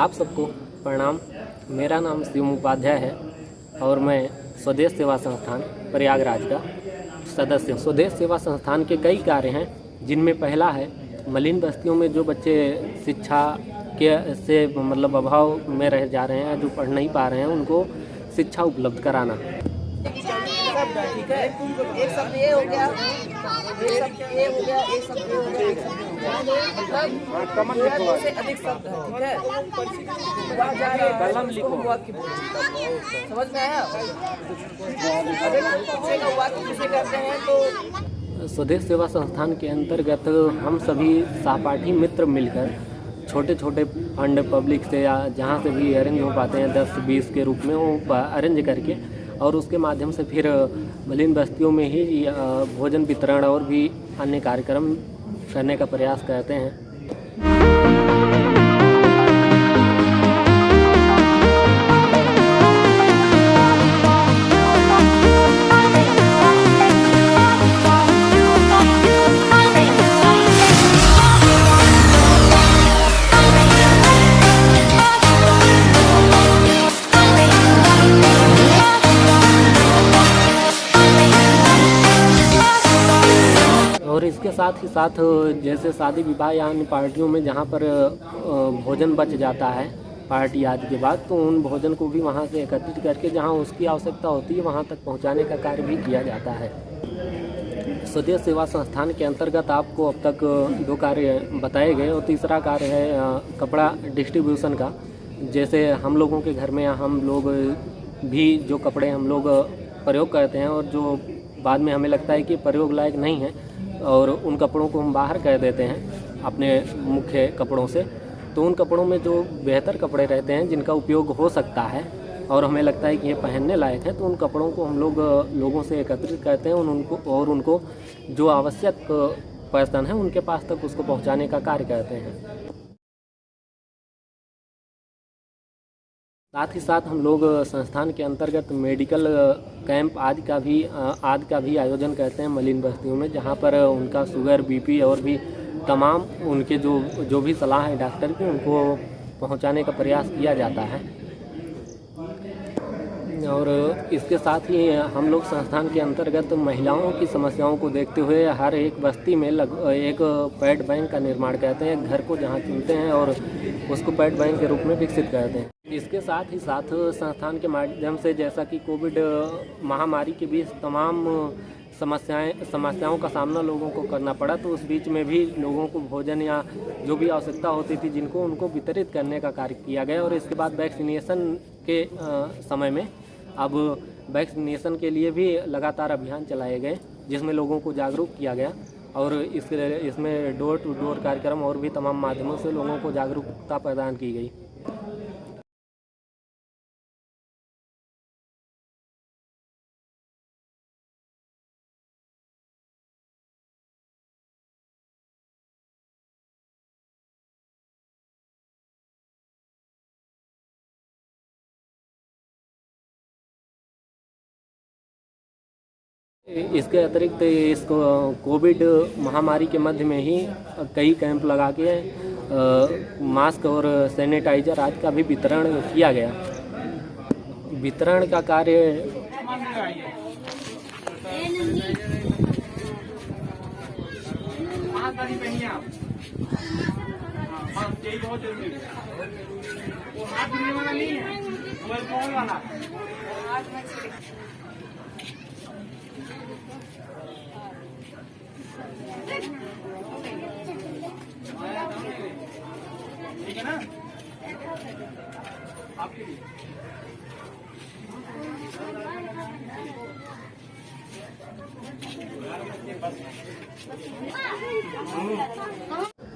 आप सबको प्रणाम। मेरा नाम शिवम उपाध्याय है और मैं स्वदेश सेवा संस्थान प्रयागराज का सदस्य हूँ। स्वदेश सेवा संस्थान के कई कार्य हैं, जिनमें पहला है मलिन बस्तियों में जो बच्चे शिक्षा के से मतलब अभाव में रह जा रहे हैं, जो पढ़ नहीं पा रहे हैं, उनको शिक्षा उपलब्ध कराना। ठीक है, एक शब्द ये हो गया, एक शब्द ये हो गया, एक शब्द ये हो गया, एक शब्द ये हो गया, मतलब दो से अधिक शब्द है। ठीक है, वहाँ जा रहे हैं कलम लिखो, वाक्य समझ में आया? अगर पूछेगा वाक्य किसे कहते हैं तो स्वदेश सेवा संस्थान के अंतर्गत हम सभी सहपाठी मित्र मिलकर छोटे छोटे फंड पब्लिक से या जहाँ से भी अरेंज हो पाते हैं 10-20 के रूप में वो अरेंज करके और उसके माध्यम से फिर मलिन बस्तियों में ही भोजन वितरण और भी अन्य कार्यक्रम करने का प्रयास करते हैं। और इसके साथ ही साथ जैसे शादी विवाह या अन्य पार्टियों में जहाँ पर भोजन बच जाता है पार्टी आदि के बाद, तो उन भोजन को भी वहाँ से एकत्रित करके जहाँ उसकी आवश्यकता होती है वहाँ तक पहुँचाने का कार्य भी किया जाता है। स्वदेश सेवा संस्थान के अंतर्गत आपको अब तक 2 कार्य बताए गए और तीसरा कार्य है कपड़ा डिस्ट्रीब्यूशन का। जैसे हम लोगों के घर में हम लोग भी जो कपड़े हम लोग प्रयोग करते हैं और जो बाद में हमें लगता है कि प्रयोग लायक नहीं है और उन कपड़ों को हम बाहर कर देते हैं अपने मुख्य कपड़ों से, तो उन कपड़ों में जो बेहतर कपड़े रहते हैं जिनका उपयोग हो सकता है और हमें लगता है कि ये पहनने लायक है, तो उन कपड़ों को हम लोगों से एकत्रित करते हैं उनको जो आवश्यक पर्सन है उनके पास तक उसको पहुंचाने का कार्य करते हैं। साथ ही साथ हम लोग संस्थान के अंतर्गत मेडिकल कैंप आदि का भी आयोजन करते हैं मलिन बस्तियों में, जहां पर उनका शुगर, बीपी और भी तमाम उनके जो भी सलाह है डॉक्टर की उनको पहुंचाने का प्रयास किया जाता है। और इसके साथ ही हम लोग संस्थान के अंतर्गत महिलाओं की समस्याओं को देखते हुए हर एक बस्ती में एक पैड बैंक का निर्माण करते हैं, घर को जहां चुनते हैं और उसको पैड बैंक के रूप में विकसित करते हैं। इसके साथ ही साथ संस्थान के माध्यम से जैसा कि कोविड महामारी के बीच तमाम समस्याओं का सामना लोगों को करना पड़ा, तो उस बीच में भी लोगों को भोजन या जो भी आवश्यकता होती थी उनको वितरित करने का कार्य किया गया। और इसके बाद वैक्सीनेशन के समय में अब वैक्सीनेशन के लिए भी लगातार अभियान चलाए गए, जिसमें लोगों को जागरूक किया गया और इसमें डोर टू डोर कार्यक्रम और भी तमाम माध्यमों से लोगों को जागरूकता प्रदान की गई। इसके अतिरिक्त इसको कोविड महामारी के मध्य में ही कई कैंप लगा के मास्क और सैनिटाइजर आदि का भी वितरण किया गया। वितरण का कार्य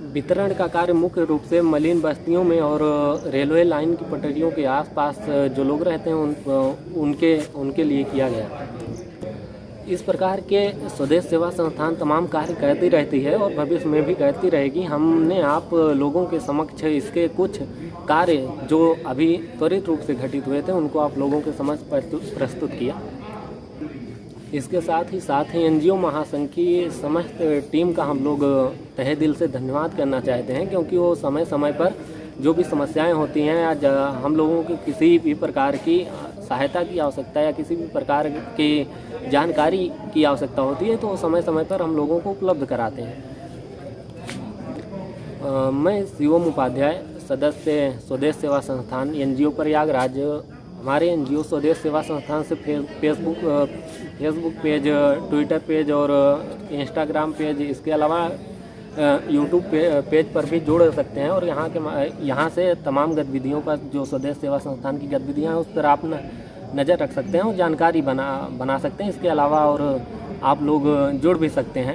वितरण का कार्य मुख्य रूप से मलिन बस्तियों में और रेलवे लाइन की पटरियों के आसपास जो लोग रहते हैं उनके लिए किया गया। इस प्रकार के स्वदेश सेवा संस्थान तमाम कार्य करती रहती है और भविष्य में भी करती रहेगी। हमने आप लोगों के समक्ष इसके कुछ कार्य जो अभी त्वरित रूप से घटित हुए थे उनको आप लोगों के समक्ष प्रस्तुत किया। इसके साथ ही एनजीओ महासंघ की समस्त टीम का हम लोग तहे दिल से धन्यवाद करना चाहते हैं, क्योंकि वो समय समय पर जो भी समस्याएं होती हैं या हम लोगों की किसी भी प्रकार की सहायता की आवश्यकता या किसी भी प्रकार की जानकारी की आवश्यकता होती है तो समय समय पर हम लोगों को उपलब्ध कराते हैं। मैं शिवम उपाध्याय, सदस्य स्वदेश सेवा संस्थान NGO प्रयागराज। हमारे NGO स्वदेश सेवा संस्थान से फेसबुक पेज, ट्विटर पेज और इंस्टाग्राम पेज, इसके अलावा यूट्यूब पेज पर भी जुड़ सकते हैं और यहाँ से तमाम गतिविधियों पर जो स्वदेश सेवा संस्थान की गतिविधियाँ हैं उस पर आप नज़र रख सकते हैं और जानकारी बना सकते हैं। इसके अलावा और आप लोग जुड़ भी सकते हैं।